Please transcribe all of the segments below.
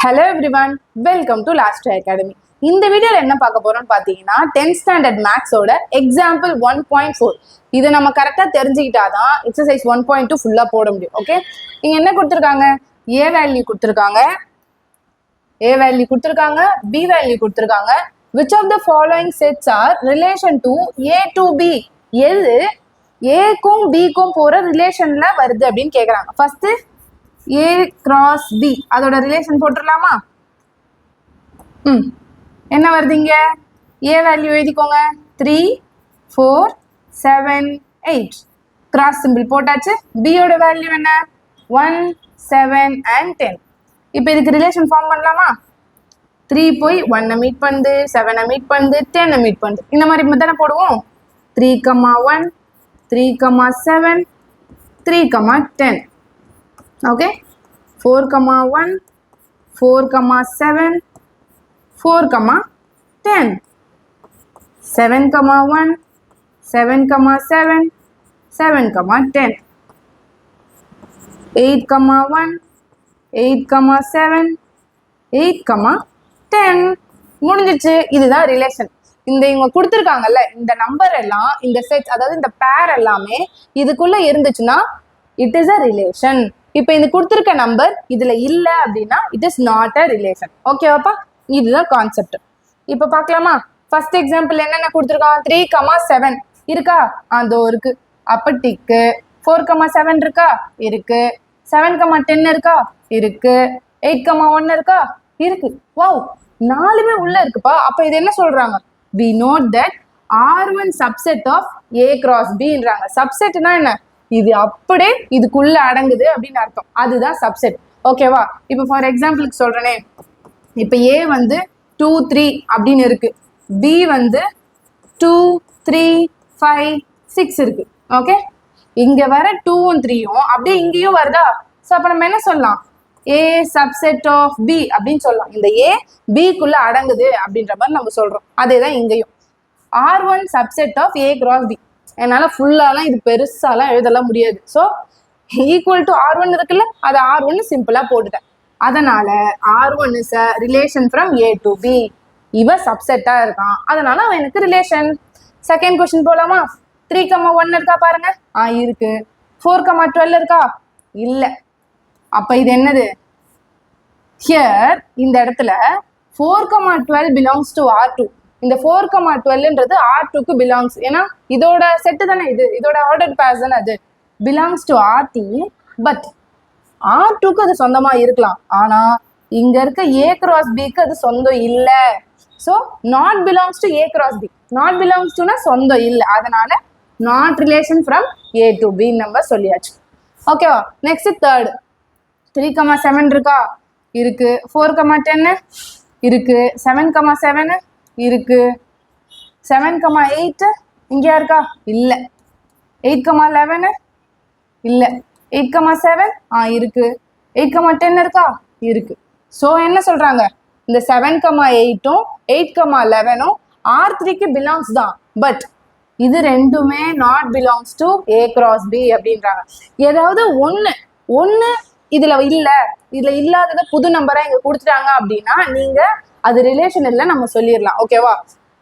Hello everyone, welcome to Last Try Academy. இந்த வீடியோல என்ன பார்க்க போறோம்னு பாத்தீங்கன்னா 10th standard maths ஓட example 1.4. இத நம்ம கரெக்ட்டா தெரிஞ்சிக்கிட்டாதான் exercise 1.2 ஃபுல்லா போட முடியும். ஓகே? இங்க என்ன கொடுத்திருக்காங்க? A value கொடுத்திருக்காங்க. A value கொடுத்திருக்காங்க, B value கொடுத்திருக்காங்க. Which of the following sets are relation to A to B? எது A க்கும் B க்கும் போற ரிலேஷன்ல வருது அப்படினு கேக்குறாங்க. ஃபர்ஸ்ட் A cross B அதோட ரிலேஷன் போட்டுடலாமா? என்ன வருது இங்க? A வேல்யூ எழுதிக்கோங்க. 3 4 7 8 கிராஸ் சிம்பிள் போட்டாச்சு. B ஓட வேல்யூ என்ன? 1 7 and 10. இப்போ இதுக்கு ரிலேஷன் ஃபார்ம் பண்ணலாமா? 3 போய் 1 மீட் பண்ணுது, 7 மீட் பண்ணுது, 10 மீட் பண்ணுது. இந்த மாதிரி தானே போடுவோம். 3, 1 3, 7 3, 10. Okay, 4, 1 4, 7 4, 10. 7, 1 7, 7 7, 10. 8, 1 8, 7 8, 10. முடிஞ்சிச்சு. இதுதான் ரிலேஷன். இந்த இவங்க கொடுத்துருக்காங்கல்ல, இந்த நம்பர் எல்லாம், இந்த செட், அதாவது இந்த பேர் எல்லாமே இதுக்குள்ள இருந்துச்சுன்னா இட் இஸ் அ ரிலேஷன். இப்போ இந்த கொடுத்துருக்க நம்பர் இதுல இல்ல அப்படின்னா it is not a relation. ஓகேவாப்பா? இதுதான் கான்செப்ட். இப்போ பார்க்கலாமா? ஃபர்ஸ்ட் எக்ஸாம்பிள் என்னென்ன கொடுத்துருக்கான்? 3, 7 இருக்கா? அதோ இருக்கு. அப்ப டிக்கு. 4, 7 இருக்கா? இருக்கு. 7, 10 இருக்கா? இருக்கு. 8, 1 இருக்கா? இருக்கு. வாவ், நாலுமே உள்ள இருக்குப்பா. அப்ப இது என்ன சொல்றாங்க? we note that R1 subset of A cross Bன்றாங்க. சப்செட்னா என்ன? இது அப்படியே இதுக்குள்ள அடங்குது அப்படின்னு அர்த்தம். அதுதான் சப்செட். ஓகேவா? இப்போ ஃபார் எக்ஸாம்பிளுக்கு சொல்றேனே, இப்போ A வந்து 2 3 அப்படின்னு இருக்கு, B வந்து 2 3 5 6 இருக்கு. ஓகே, இங்க வர 2ம் 3ம் அப்படியே இங்கேயும் வருதா? ஸோ அப்போ நம்ம என்ன சொல்லலாம்? A subset of B அப்படின்னு சொல்லலாம். இந்த A Bக்குள்ள அடங்குது அப்படின்ற மாதிரி நம்ம சொல்றோம். அதே தான் இங்கேயும். R1 subset of A cross B. என்னால் ஃபுல்லாலாம் இது பெருசாலாம் எழுதலாம் முடியாது. ஸோ ஈக்குவல் டு R1 இருக்குல்ல, அதை R1 சிம்பிளாக போட்டுட்டேன். அதனால R1 is a relation from A to B. இவன் சப்செட்டாக இருக்கான், அதனால அவன் எனக்கு ரிலேஷன். செகண்ட் கொஸ்டின் போலாமா? 3, 1 இருக்கா பாருங்க. இருக்கு. 4, 12 இருக்கா? இல்லை. அப்ப இது என்னது? ஹியர் இந்த இடத்துல 4, 12 belongs to R2. இந்த 4, 12ன்றது R2க்கு பிலாங்ஸ். ஏன்னா இதோட செட்டு தானே இது, இதோட ஆர்டர் பேர்ஸ் தானே அது. Belongs to RT. பட் R2க்கு அது சொந்தமா இருக்கலாம், ஆனா இங்க இருக்க A cross Bக்கு அது சொந்தம் இல்ல. So not belongs to A cross B. Not belongs டுனா சொந்தம் இல்லை, அதனால not relation from A to B நம்ம சொல்லியாச்சு. ஓகேவா? நெக்ஸ்ட் தேர்ட் 3, 7 இருக்கா? இருக்கு. 4, 10 இருக்கு. 7, 7 இருக்கு. 7, 8 இங்கயா இருக்கா? இல்ல. 8, 11 இல்ல. 8, 7 இருக்கு. 8, 10 இருக்கா? இருக்கு. ஸோ என்ன சொல்றாங்க? இந்த 7, 8ம் 8, 11ம் R3க்கு பிலாங்ஸ் தான். பட் இது ரெண்டுமே not belongs to A cross B அப்படின்றாங்க. ஏதாவது ஒன்று இதுல இல்ல, இதுல இல்லாதத புது நம்பரா இங்க கொடுத்துட்டாங்க அப்படின்னா நீங்க அது ரிலேஷன் இல்லை நம்ம சொல்லிடலாம். ஓகேவா?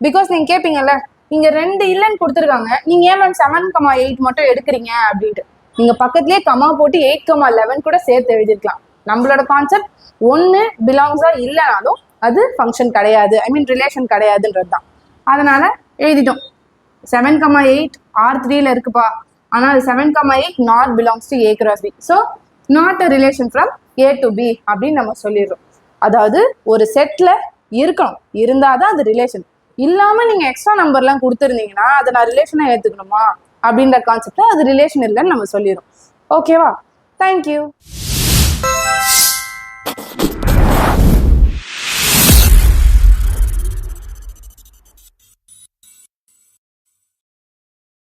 பிகாஸ் நீங்க கேட்பீங்கல்ல, இங்க 2 இல்லைன்னு கொடுத்துருக்காங்க, நீங்க ஏன் மேம் 7, 8 மட்டும் எடுக்கிறீங்க அப்படின்ட்டு. நீங்க பக்கத்துலயே கமா போட்டு 8, 11 கூட சேர்த்து எழுதிருக்கலாம். நம்மளோட கான்செப்ட் ஒன்னு பிலாங்ஸா இல்லைனாலும் அது ஃபங்க்ஷன் கிடையாது, ஐ மீன் ரிலேஷன் கிடையாதுன்றது தான். அதனால எழுதிட்டோம். 7, 8 R3ல இருக்குப்பா, ஆனா அது 7, 8 not belongs to A cross B. So not a relation from A to B அப்படின்னு நம்ம சொல்லிடுறோம். அதாவது ஒரு செட்ல இருக்கணும், இருந்தாதான் அது ரிலேஷன். இல்லாம நீங்க எக்ஸ்ட்ரா நம்பர்லாம் கொடுத்துருந்தீங்கன்னா அதை நான் ரிலேஷனா ஏத்துக்கணுமா அப்படின்ற கான்செப்ட்ல அது ரிலேஷன் இல்லைன்னு நம்ம சொல்லிடுறோம். ஓகேவா? தேங்க்யூ.